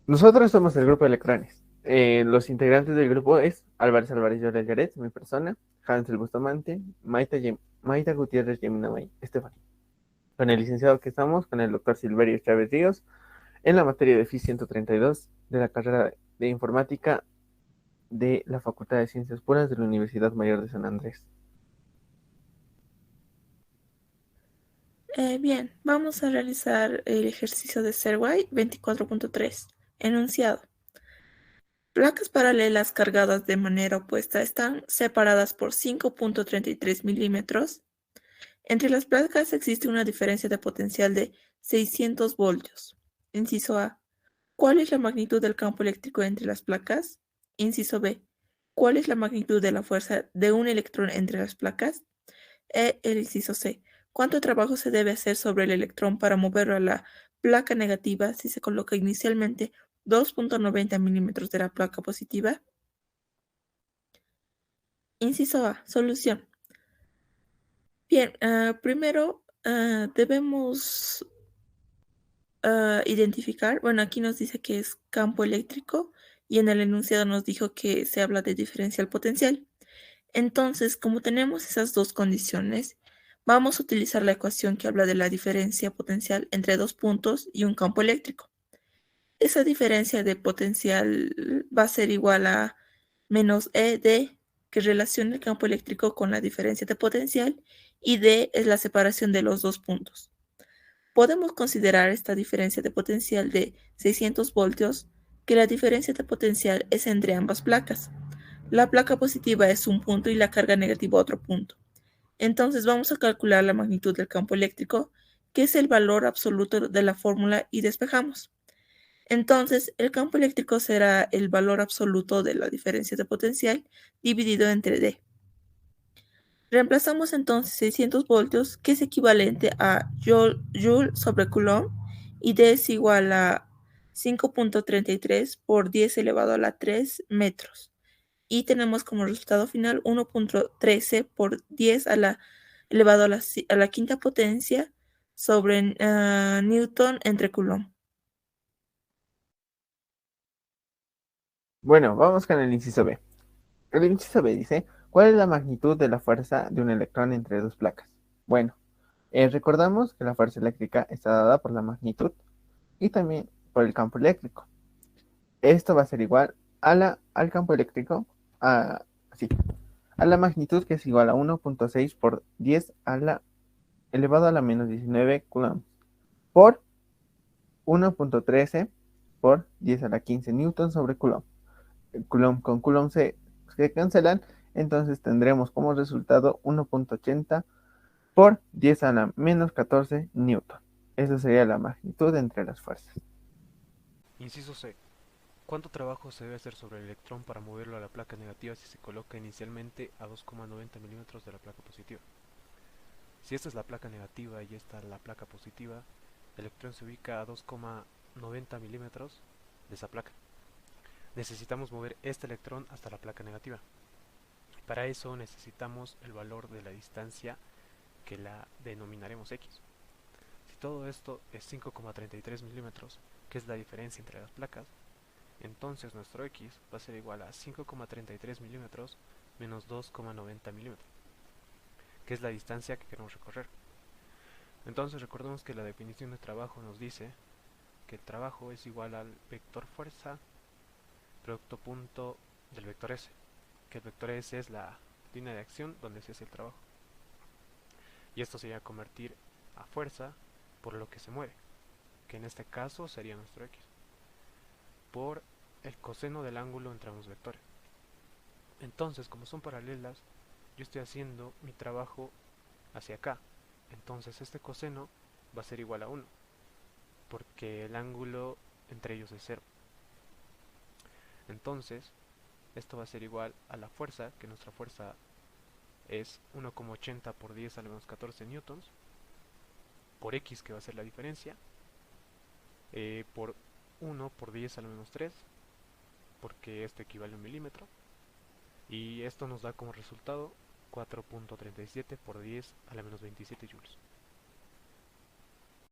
Nosotros somos el grupo de electrones. Los integrantes del grupo es Álvarez Álvarez Lloret Lloret, mi persona, Hansel Bustamante, Maita Gutiérrez Yemina May, Estefan. Con el licenciado que estamos, con el doctor Silverio Chávez Ríos, en la materia de FI 132 de la carrera de informática de la Facultad de Ciencias Puras de la Universidad Mayor de San Andrés. Bien, vamos a realizar el ejercicio de Serway 24.3. Enunciado. Placas paralelas cargadas de manera opuesta están separadas por 5.33 milímetros. Entre las placas existe una diferencia de potencial de 600 voltios. Inciso A. ¿Cuál es la magnitud del campo eléctrico entre las placas? Inciso B. ¿Cuál es la magnitud de la fuerza de un electrón entre las placas? El inciso C. ¿Cuánto trabajo se debe hacer sobre el electrón para moverlo a la placa negativa si se coloca inicialmente 2.90 milímetros de la placa positiva? Inciso A. Solución. Bien, primero debemos identificar, bueno, aquí nos dice que es campo eléctrico y en el enunciado nos dijo que se habla de diferencial potencial. Entonces, como tenemos esas dos condiciones, vamos a utilizar la ecuación que habla de la diferencia potencial entre dos puntos y un campo eléctrico. Esa diferencia de potencial va a ser igual a menos ED, que relaciona el campo eléctrico con la diferencia de potencial, y D es la separación de los dos puntos. Podemos considerar esta diferencia de potencial de 600 voltios, que la diferencia de potencial es entre ambas placas. La placa positiva es un punto y la carga negativa otro punto. Entonces vamos a calcular la magnitud del campo eléctrico, que es el valor absoluto de la fórmula, y despejamos. Entonces el campo eléctrico será el valor absoluto de la diferencia de potencial dividido entre D. Reemplazamos entonces 600 voltios, que es equivalente a Joule sobre Coulomb, y D es igual a 5.33 por 10 elevado a la 3 metros. Y tenemos como resultado final 1.13 por 10 a la elevado a la quinta potencia sobre Newton entre Coulomb. Bueno, vamos con el inciso B. El inciso B dice, ¿cuál es la magnitud de la fuerza de un electrón entre dos placas? Bueno, recordamos que la fuerza eléctrica está dada por la magnitud y también por el campo eléctrico. Esto va a ser igual al campo eléctrico, a, sí, a la magnitud, que es igual a 1.6 por 10 a la elevado a la menos 19 coulombs por 1.13 por 10 a la 15 newton sobre coulomb. Coulomb con coulomb se cancelan, entonces tendremos como resultado 1.80 por 10 a la menos 14 newton. Esa sería la magnitud entre las fuerzas. Inciso C. ¿Cuánto trabajo se debe hacer sobre el electrón para moverlo a la placa negativa si se coloca inicialmente a 2,90 milímetros de la placa positiva? Si esta es la placa negativa y esta la placa positiva, el electrón se ubica a 2,90 milímetros de esa placa. Necesitamos mover este electrón hasta la placa negativa. Para eso necesitamos el valor de la distancia, que la denominaremos X. Si todo esto es 5,33 milímetros, que es la diferencia entre las placas, entonces nuestro X va a ser igual a 5,33 milímetros menos 2,90 milímetros, que es la distancia que queremos recorrer. Entonces recordemos que la definición de trabajo nos dice que el trabajo es igual al vector fuerza producto punto del vector S, que el vector S es la línea de acción donde se hace el trabajo. Y esto sería convertir a fuerza por lo que se mueve, que en este caso sería nuestro X, por el coseno del ángulo entre ambos vectores. Entonces, como son paralelas, yo estoy haciendo mi trabajo hacia acá. Entonces este coseno va a ser igual a 1, porque el ángulo entre ellos es 0. Entonces, esto va a ser igual a la fuerza, que nuestra fuerza es 1,80 por 10 a la menos 14 newtons, por X, que va a ser la diferencia, por 1 por 10 a la menos 3, porque esto equivale a un milímetro, Y esto nos da como resultado 4.37 por 10 a la menos 27 joules.